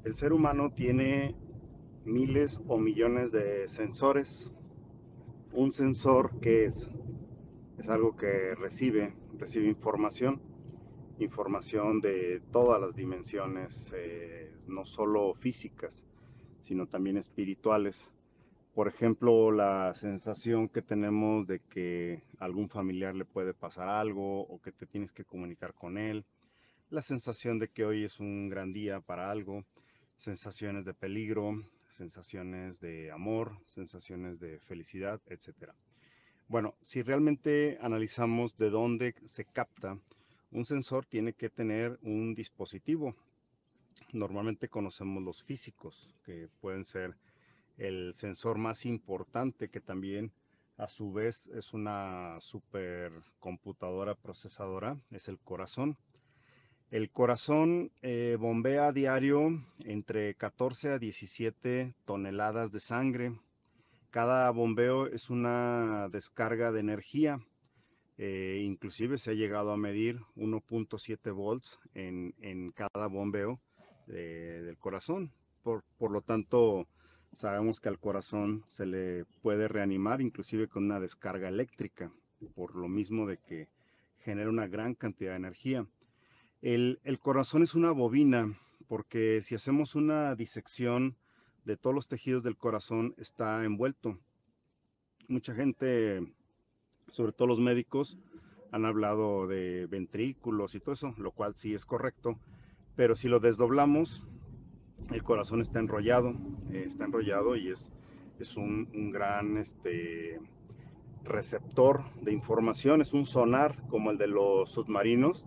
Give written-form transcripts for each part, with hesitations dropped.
El ser humano tiene miles o millones de sensores. Un sensor es algo que recibe información de todas las dimensiones, no solo físicas, sino también espirituales. Por ejemplo, la sensación que tenemos de que a algún familiar le puede pasar algo o que te tienes que comunicar con él, la sensación de que hoy es un gran día para algo, sensaciones de peligro, sensaciones de amor, sensaciones de felicidad, etcétera. Bueno, si realmente analizamos de dónde se capta, un sensor tiene que tener un dispositivo. Normalmente conocemos los físicos, que pueden ser el sensor más importante, que también a su vez es una supercomputadora procesadora, es el corazón. El corazón bombea a diario entre 14 a 17 toneladas de sangre. Cada bombeo es una descarga de energía. Inclusive se ha llegado a medir 1.7 volts en cada bombeo del corazón. Por lo tanto, sabemos que al corazón se le puede reanimar inclusive con una descarga eléctrica, por lo mismo de que genera una gran cantidad de energía. El corazón es una bobina, porque si hacemos una disección de todos los tejidos del corazón, está envuelto. Mucha gente, sobre todo los médicos, han hablado de ventrículos y todo eso, lo cual sí es correcto, pero si lo desdoblamos, el corazón está enrollado y es un gran receptor de información, es un sonar como el de los submarinos,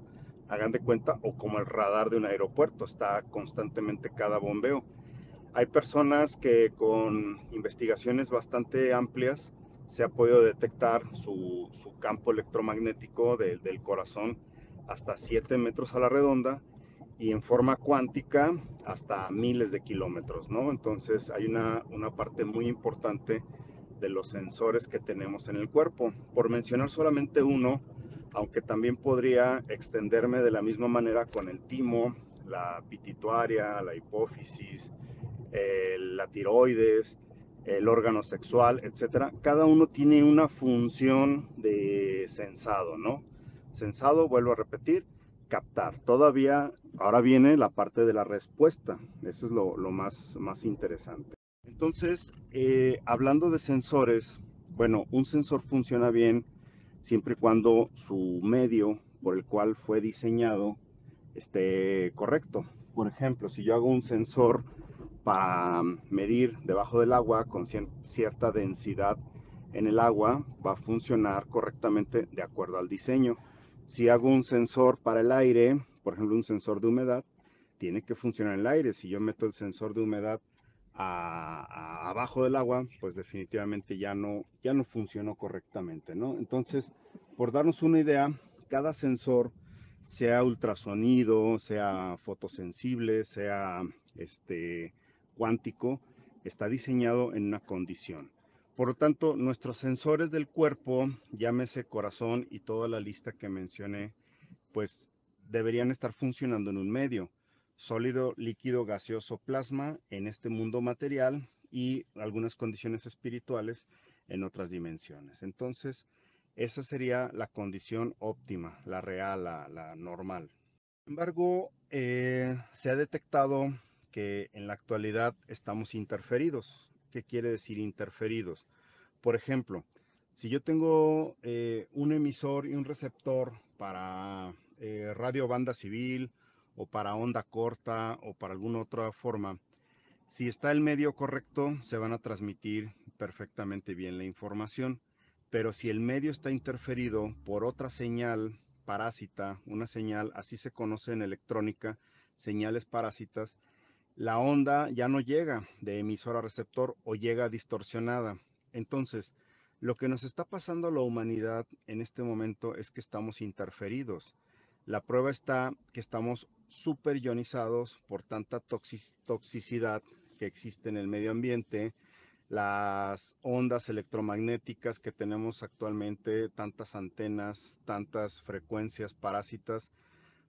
hagan de cuenta, o como el radar de un aeropuerto, está constantemente cada bombeo. Hay personas que con investigaciones bastante amplias se ha podido detectar su campo electromagnético del corazón hasta 7 metros a la redonda y en forma cuántica hasta miles de kilómetros, ¿no? Entonces hay una parte muy importante de los sensores que tenemos en el cuerpo. Por mencionar solamente uno, aunque también podría extenderme de la misma manera con el timo, la pituitaria, la hipófisis, la tiroides, el órgano sexual, etcétera. Cada uno tiene una función de sensado, ¿no? Sensado, vuelvo a repetir, captar. Todavía, ahora viene la parte de la respuesta. Eso es lo más interesante. Entonces, hablando de sensores, bueno, un sensor funciona bien siempre y cuando su medio por el cual fue diseñado esté correcto. Por ejemplo, si yo hago un sensor para medir debajo del agua con cierta densidad en el agua, va a funcionar correctamente de acuerdo al diseño. Si hago un sensor para el aire, por ejemplo un sensor de humedad, tiene que funcionar en el aire. Si yo meto el sensor de humedad abajo del agua, pues definitivamente ya no funcionó correctamente, ¿no? Entonces, por darnos una idea, cada sensor, sea ultrasonido, sea fotosensible, sea cuántico, está diseñado en una condición. Por lo tanto, nuestros sensores del cuerpo, llámese corazón y toda la lista que mencioné, pues deberían estar funcionando en un medio sólido, líquido, gaseoso, plasma en este mundo material y algunas condiciones espirituales en otras dimensiones. Entonces, esa sería la condición óptima, la real, la normal. Sin embargo, se ha detectado que en la actualidad estamos interferidos. ¿Qué quiere decir interferidos? Por ejemplo, si yo tengo un emisor y un receptor para radio banda civil o para onda corta o para alguna otra forma, si está el medio correcto, se van a transmitir perfectamente bien la información. Pero si el medio está interferido por otra señal parásita, una señal, así se conoce en electrónica, señales parásitas, la onda ya no llega de emisor a receptor o llega distorsionada. Entonces, lo que nos está pasando a la humanidad en este momento es que estamos interferidos. La prueba está que estamos súper ionizados por tanta toxicidad que existe en el medio ambiente, las ondas electromagnéticas que tenemos actualmente, tantas antenas, tantas frecuencias parásitas,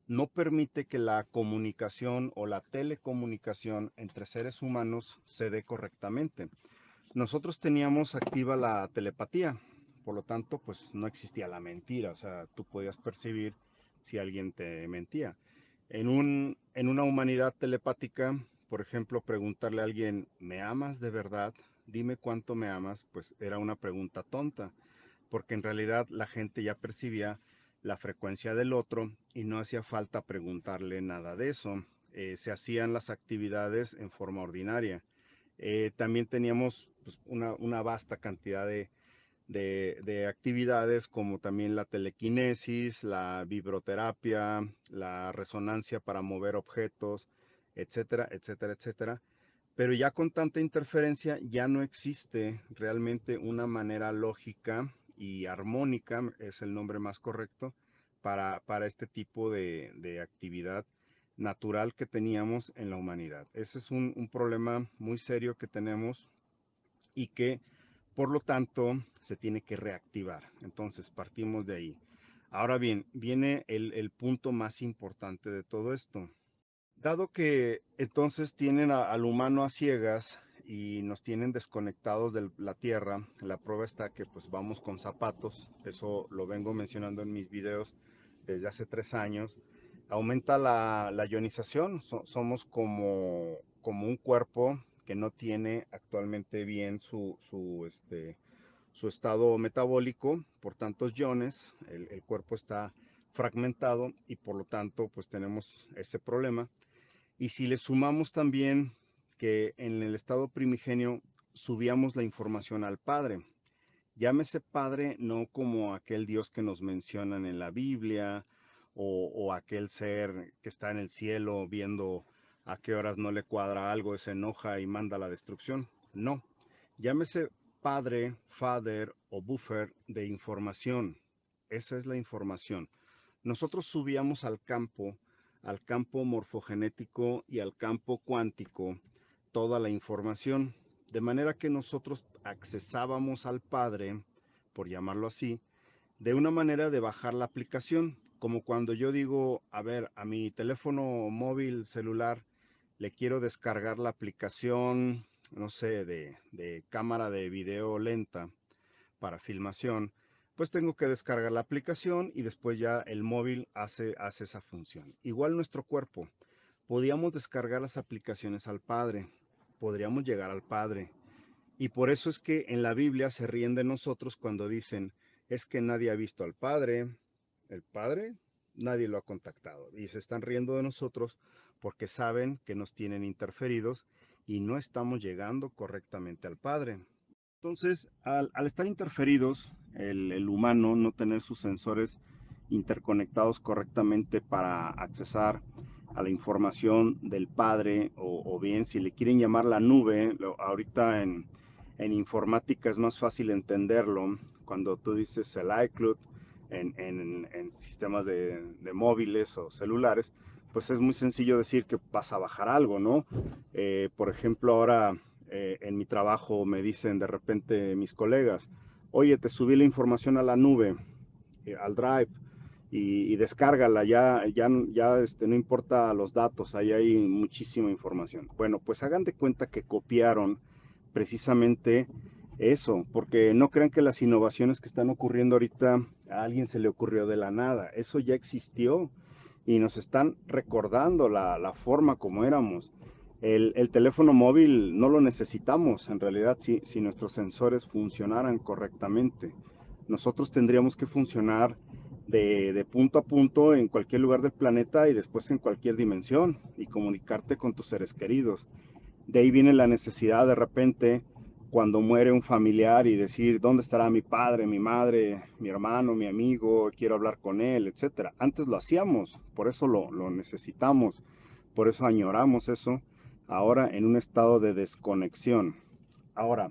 no permite que la comunicación o la telecomunicación entre seres humanos se dé correctamente. Nosotros teníamos activa la telepatía, por lo tanto, pues no existía la mentira, o sea, tú podías percibir si alguien te mentía. En una humanidad telepática, por ejemplo, preguntarle a alguien, ¿me amas de verdad? Dime cuánto me amas, pues era una pregunta tonta, porque en realidad la gente ya percibía la frecuencia del otro y no hacía falta preguntarle nada de eso. Se hacían las actividades en forma ordinaria. También teníamos pues, una vasta cantidad de actividades como también la telequinesis, la vibroterapia, la resonancia para mover objetos, etcétera, etcétera, etcétera. Pero ya con tanta interferencia ya no existe realmente una manera lógica y armónica, es el nombre más correcto, para este tipo de actividad natural que teníamos en la humanidad. Ese es un problema muy serio que tenemos y que por lo tanto se tiene que reactivar. Entonces partimos de ahí. Ahora bien, viene el punto más importante de todo esto. Dado que entonces tienen al humano a ciegas y nos tienen desconectados de la tierra, la prueba está que pues vamos con zapatos, eso lo vengo mencionando en mis videos desde hace 3 años, aumenta la ionización, somos como un cuerpo que no tiene actualmente bien su estado metabólico por tantos iones, el cuerpo está fragmentado y por lo tanto pues tenemos ese problema. Y si le sumamos también que en el estado primigenio subíamos la información al Padre, llámese Padre no como aquel Dios que nos mencionan en la Biblia o aquel ser que está en el cielo viendo a qué horas no le cuadra algo, se enoja y manda la destrucción. No, llámese Padre, Father o Buffer de información. Esa es la información. Nosotros subíamos al campo morfogenético y al campo cuántico toda la información, de manera que nosotros accesábamos al Padre, por llamarlo así, de una manera de bajar la aplicación, como cuando yo digo, a ver, a mi teléfono móvil celular le quiero descargar la aplicación, no sé, de cámara de video lenta para filmación, pues tengo que descargar la aplicación y después ya el móvil hace esa función. Igual nuestro cuerpo, podíamos descargar las aplicaciones al Padre, podríamos llegar al Padre. Y por eso es que en la Biblia se ríen de nosotros cuando dicen, es que nadie ha visto al Padre, el Padre, nadie lo ha contactado. Y se están riendo de nosotros porque saben que nos tienen interferidos y no estamos llegando correctamente al Padre. Entonces, al estar interferidos, el humano no tener sus sensores interconectados correctamente para accesar a la información del padre, o bien si le quieren llamar la nube, ahorita en informática es más fácil entenderlo cuando tú dices el iCloud en sistemas de móviles o celulares, pues es muy sencillo decir que vas a bajar algo, ¿no? Por ejemplo, ahora en mi trabajo me dicen de repente mis colegas, oye, te subí la información a la nube, al Drive, y descárgala, no importa los datos, ahí hay muchísima información. Bueno, pues hagan de cuenta que copiaron precisamente eso, porque no crean que las innovaciones que están ocurriendo ahorita a alguien se le ocurrió de la nada, eso ya existió y nos están recordando la forma como éramos. El teléfono móvil no lo necesitamos en realidad si nuestros sensores funcionaran correctamente. Nosotros tendríamos que funcionar de punto a punto en cualquier lugar del planeta y después en cualquier dimensión y comunicarte con tus seres queridos. De ahí viene la necesidad de repente cuando muere un familiar y decir dónde estará mi padre, mi madre, mi hermano, mi amigo, quiero hablar con él, etcétera. Antes lo hacíamos, por eso lo necesitamos, por eso añoramos eso, ahora en un estado de desconexión. Ahora,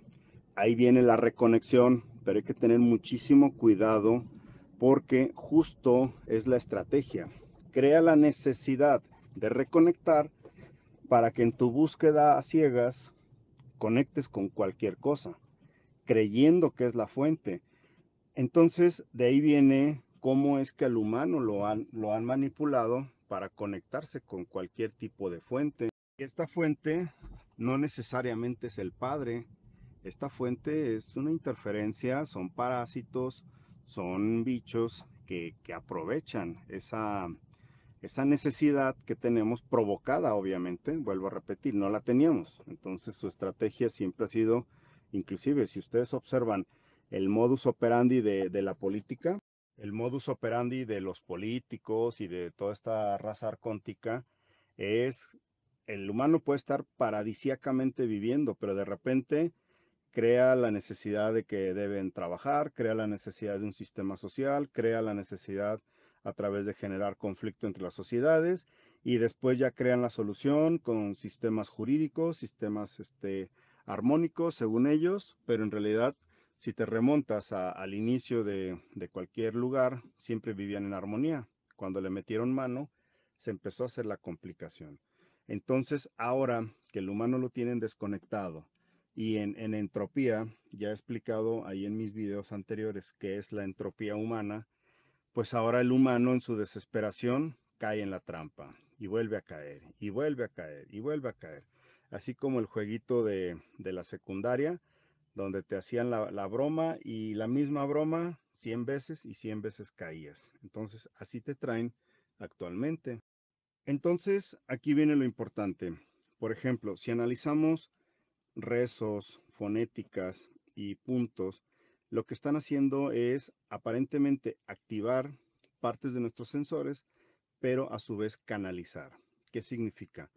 ahí viene la reconexión, pero hay que tener muchísimo cuidado porque justo es la estrategia. Crea la necesidad de reconectar para que en tu búsqueda a ciegas conectes con cualquier cosa, creyendo que es la fuente. Entonces, de ahí viene cómo es que al humano lo han manipulado para conectarse con cualquier tipo de fuente. Esta fuente no necesariamente es el padre. Esta fuente es una interferencia, son parásitos, son bichos que aprovechan esa necesidad que tenemos provocada, obviamente, vuelvo a repetir, no la teníamos. Entonces su estrategia siempre ha sido, inclusive si ustedes observan el modus operandi de la política, el modus operandi de los políticos y de toda esta raza arcóntica es, el humano puede estar paradisíacamente viviendo, pero de repente crea la necesidad de que deben trabajar, crea la necesidad de un sistema social, crea la necesidad a través de generar conflicto entre las sociedades y después ya crean la solución con sistemas jurídicos, sistemas armónicos según ellos, pero en realidad si te remontas al inicio de cualquier lugar, siempre vivían en armonía. Cuando le metieron mano, se empezó a hacer la complicación. Entonces, ahora que el humano lo tienen desconectado, y en entropía, ya he explicado ahí en mis videos anteriores qué es la entropía humana, pues ahora el humano en su desesperación cae en la trampa y vuelve a caer, y vuelve a caer, y vuelve a caer. Así como el jueguito de la secundaria, donde te hacían la broma y la misma broma 100 veces y 100 veces caías. Entonces así te traen actualmente. Entonces aquí viene lo importante. Por ejemplo, si analizamos rezos, fonéticas y puntos, lo que están haciendo es aparentemente activar partes de nuestros sensores, pero a su vez canalizar. ¿Qué significa?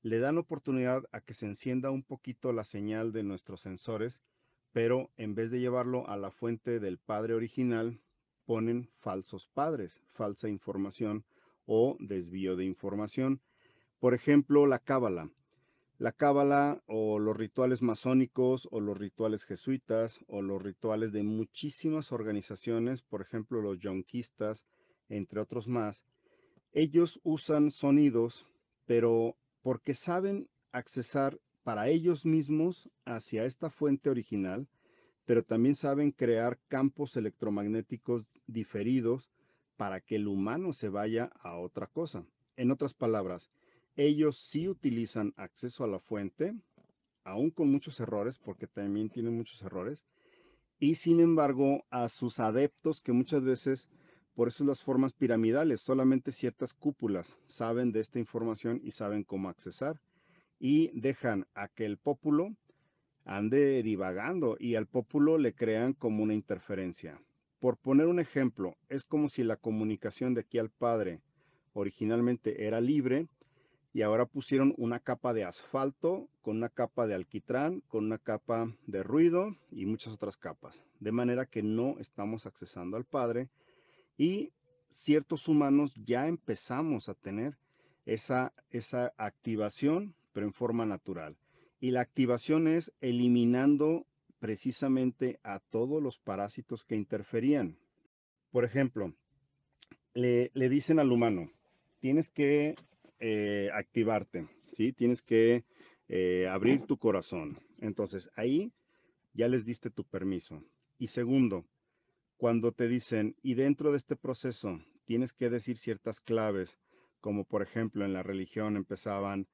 Le dan oportunidad a que se encienda un poquito la señal de nuestros sensores, pero en vez de llevarlo a la fuente del padre original, ponen falsos padres, falsa información o desvío de información. Por ejemplo, la cábala. La cábala o los rituales masónicos o los rituales jesuitas o los rituales de muchísimas organizaciones, por ejemplo los yonquistas, entre otros más, ellos usan sonidos, pero porque saben accesar para ellos mismos hacia esta fuente original, pero también saben crear campos electromagnéticos diferidos para que el humano se vaya a otra cosa. En otras palabras, ellos sí utilizan acceso a la fuente, aún con muchos errores, porque también tienen muchos errores, y sin embargo a sus adeptos que muchas veces, por eso las formas piramidales, solamente ciertas cúpulas saben de esta información y saben cómo accesar, y dejan a que el pópulo ande divagando y al pópulo le crean como una interferencia. Por poner un ejemplo, es como si la comunicación de aquí al padre originalmente era libre y ahora pusieron una capa de asfalto con una capa de alquitrán, con una capa de ruido y muchas otras capas. De manera que no estamos accesando al padre y ciertos humanos ya empezamos a tener esa activación, pero en forma natural. Y la activación es eliminando precisamente a todos los parásitos que interferían. Por ejemplo, le dicen al humano, tienes que activarte, ¿sí? Tienes que abrir tu corazón. Entonces, ahí ya les diste tu permiso. Y segundo, cuando te dicen, y dentro de este proceso tienes que decir ciertas claves, como por ejemplo en la religión empezaban,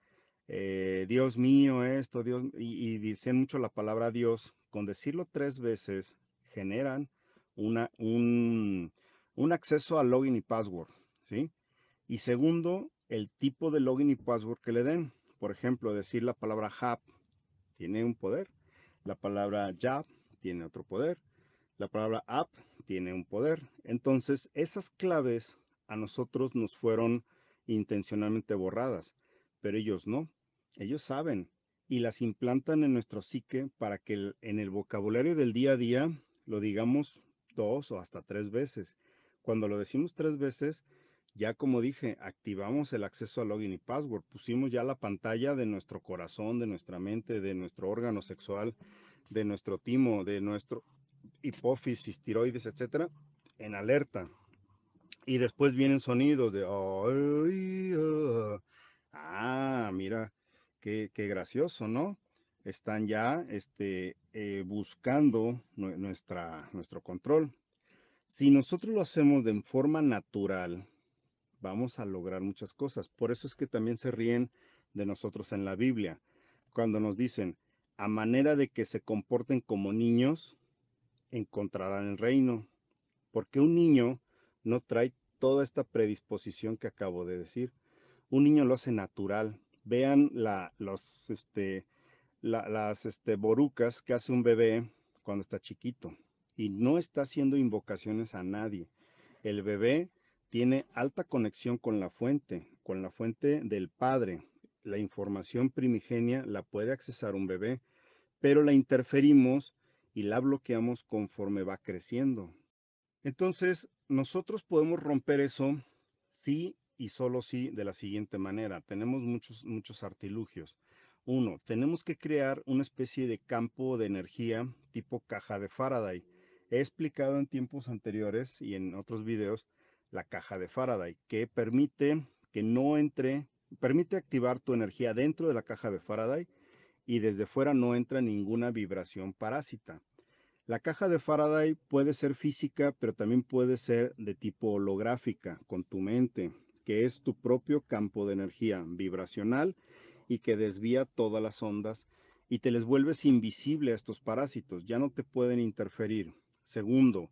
Dios mío, esto, Dios, y dicen mucho la palabra Dios, con decirlo 3 veces generan una, un acceso al login y password, ¿sí? Y segundo, el tipo de login y password que le den. Por ejemplo, decir la palabra hub tiene un poder, la palabra job tiene otro poder, la palabra app tiene un poder. Entonces, esas claves a nosotros nos fueron intencionalmente borradas, pero ellos no. Ellos saben y las implantan en nuestro psique para que en el vocabulario del día a día lo digamos 2 o hasta 3 veces. Cuando lo decimos 3 veces, ya como dije, activamos el acceso a login y password. Pusimos ya la pantalla de nuestro corazón, de nuestra mente, de nuestro órgano sexual, de nuestro timo, de nuestro hipófisis, tiroides, etcétera, en alerta. Y después vienen sonidos de mira, qué gracioso, ¿no? Están ya buscando nuestro control. Si nosotros lo hacemos de forma natural, vamos a lograr muchas cosas. Por eso es que también se ríen de nosotros en la Biblia, cuando nos dicen, a manera de que se comporten como niños, encontrarán el reino. Porque un niño no trae toda esta predisposición que acabo de decir. Un niño lo hace natural. Vean las borucas que hace un bebé cuando está chiquito y no está haciendo invocaciones a nadie. El bebé tiene alta conexión con la fuente del padre. La información primigenia la puede accesar un bebé, pero la interferimos y la bloqueamos conforme va creciendo. Entonces, nosotros podemos romper eso sí y solo sí de la siguiente manera. Tenemos muchos artilugios. Uno, tenemos que crear una especie de campo de energía tipo caja de Faraday. He explicado en tiempos anteriores y en otros videos la caja de Faraday, que permite que no entre, permite activar tu energía dentro de la caja de Faraday y desde fuera no entra ninguna vibración parásita. La caja de Faraday puede ser física, pero también puede ser de tipo holográfica, con tu mente, que es tu propio campo de energía vibracional y que desvía todas las ondas y te les vuelves invisible a estos parásitos, ya no te pueden interferir. Segundo,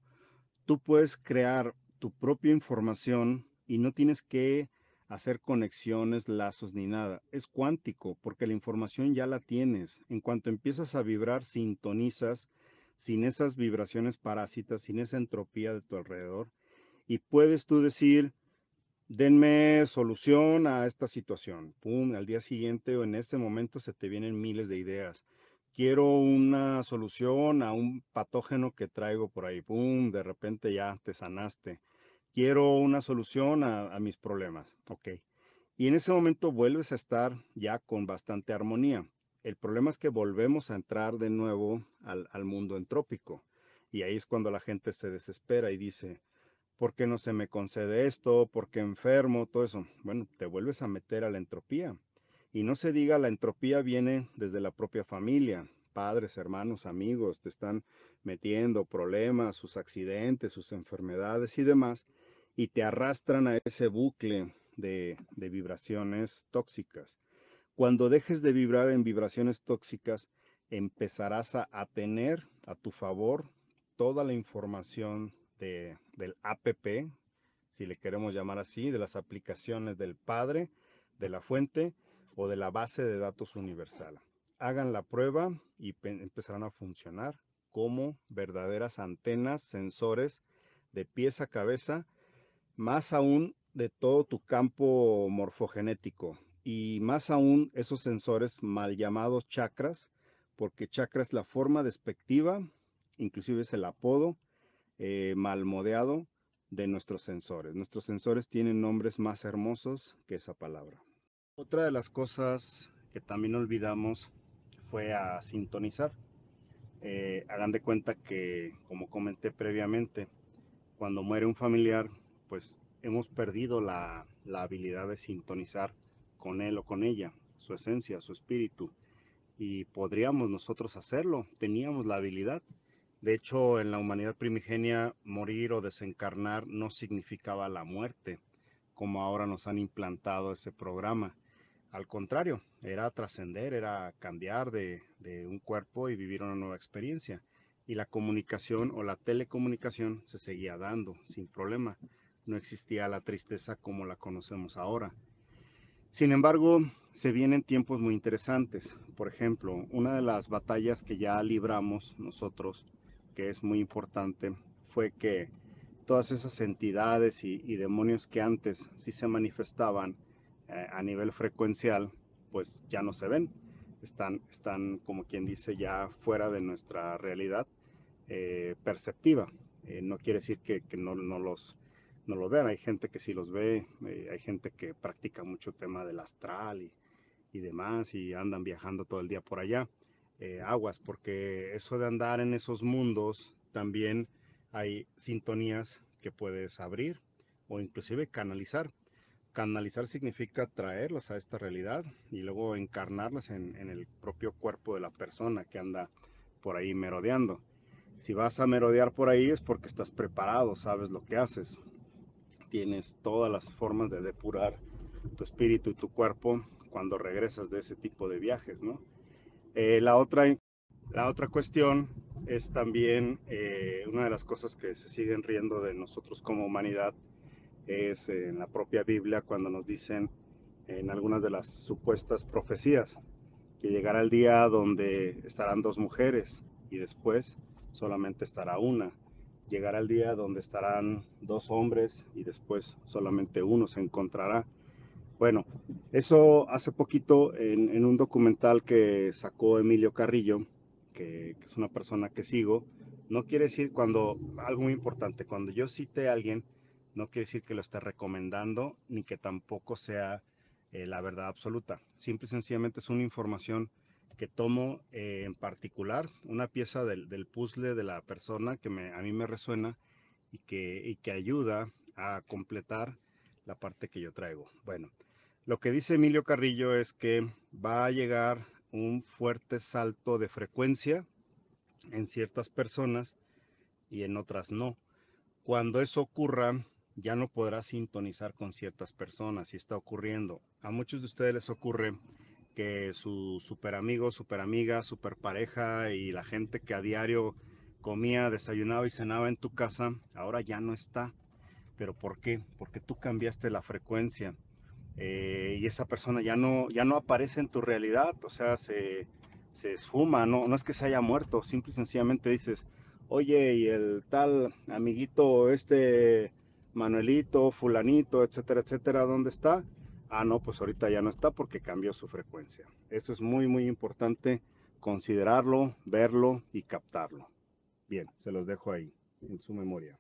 tú puedes crear tu propia información y no tienes que hacer conexiones, lazos ni nada. Es cuántico porque la información ya la tienes. En cuanto empiezas a vibrar, sintonizas sin esas vibraciones parásitas, sin esa entropía de tu alrededor y puedes tú decir, denme solución a esta situación. Pum, al día siguiente o en este momento se te vienen miles de ideas. Quiero una solución a un patógeno que traigo por ahí. Pum, de repente ya te sanaste. Quiero una solución a mis problemas. Ok. Y en ese momento vuelves a estar ya con bastante armonía. El problema es que volvemos a entrar de nuevo al mundo entrópico. Y ahí es cuando la gente se desespera y dice, ¿por qué no se me concede esto? ¿Por qué enfermo? Todo eso. Bueno, te vuelves a meter a la entropía. Y no se diga, la entropía viene desde la propia familia. Padres, hermanos, amigos, te están metiendo problemas, sus accidentes, sus enfermedades y demás, y te arrastran a ese bucle de vibraciones tóxicas. Cuando dejes de vibrar en vibraciones tóxicas, empezarás a tener a tu favor toda la información del APP, si le queremos llamar así, de las aplicaciones del padre, de la fuente o de la base de datos universal. Hagan la prueba y empezarán a funcionar como verdaderas antenas, sensores de pies a cabeza, más aún de todo tu campo morfogenético y más aún esos sensores mal llamados chakras, porque chakra es la forma despectiva, inclusive es el apodo malmodeado de nuestros sensores. Nuestros sensores tienen nombres más hermosos que esa palabra. Otra de las cosas que también olvidamos fue a sintonizar. Hagan de cuenta que, como comenté previamente, cuando muere un familiar, pues hemos perdido la habilidad de sintonizar con él o con ella, su esencia, su espíritu. Y podríamos nosotros hacerlo, teníamos la habilidad. De hecho, en la humanidad primigenia, morir o desencarnar no significaba la muerte, como ahora nos han implantado ese programa. Al contrario, era trascender, era cambiar de un cuerpo y vivir una nueva experiencia. Y la comunicación o la telecomunicación se seguía dando sin problema. No existía la tristeza como la conocemos ahora. Sin embargo, se vienen tiempos muy interesantes. Por ejemplo, una de las batallas que ya libramos nosotros, que es muy importante, fue que todas esas entidades y demonios que antes sí se manifestaban a nivel frecuencial, pues ya no se ven. Están, como quien dice, ya fuera de nuestra realidad perceptiva. No quiere decir que no los vean. Hay gente que sí los ve, hay gente que practica mucho tema del astral y demás y andan viajando todo el día por allá. Aguas, porque eso de andar en esos mundos también hay sintonías que puedes abrir o inclusive canalizar. Canalizar significa traerlas a esta realidad y luego encarnarlas en el propio cuerpo de la persona que anda por ahí merodeando. Si vas a merodear por ahí es porque estás preparado, sabes lo que haces. tienes todas las formas de depurar tu espíritu y tu cuerpo cuando regresas de ese tipo de viajes, ¿no? La otra cuestión es también una de las cosas que se siguen riendo de nosotros como humanidad es en la propia Biblia cuando nos dicen en algunas de las supuestas profecías que llegará el día donde estarán dos mujeres y después solamente estará una. Llegará el día donde estarán dos hombres y después solamente uno se encontrará. Bueno, eso hace poquito en un documental que sacó Emilio Carrillo, que es una persona que sigo, no quiere decir algo muy importante, cuando yo cite a alguien, no quiere decir que lo esté recomendando, ni que tampoco sea la verdad absoluta. Simple y sencillamente es una información que tomo en particular, una pieza del puzzle de la persona que a mí me resuena y que ayuda a completar la parte que yo traigo. Bueno, lo que dice Emilio Carrillo es que va a llegar un fuerte salto de frecuencia en ciertas personas y en otras no. Cuando eso ocurra, ya no podrás sintonizar con ciertas personas y está ocurriendo. A muchos de ustedes les ocurre que su super amigo, super amiga, super pareja y la gente que a diario comía, desayunaba y cenaba en tu casa, ahora ya no está. ¿Pero por qué? Porque tú cambiaste la frecuencia. Y esa persona ya no aparece en tu realidad, o sea, se esfuma, no es que se haya muerto, simple y sencillamente dices, oye, y el tal amiguito, Manuelito, fulanito, etcétera, etcétera, ¿dónde está? Ah, no, pues ahorita ya no está porque cambió su frecuencia. Esto es muy, muy importante considerarlo, verlo y captarlo. Bien, se los dejo ahí, en su memoria.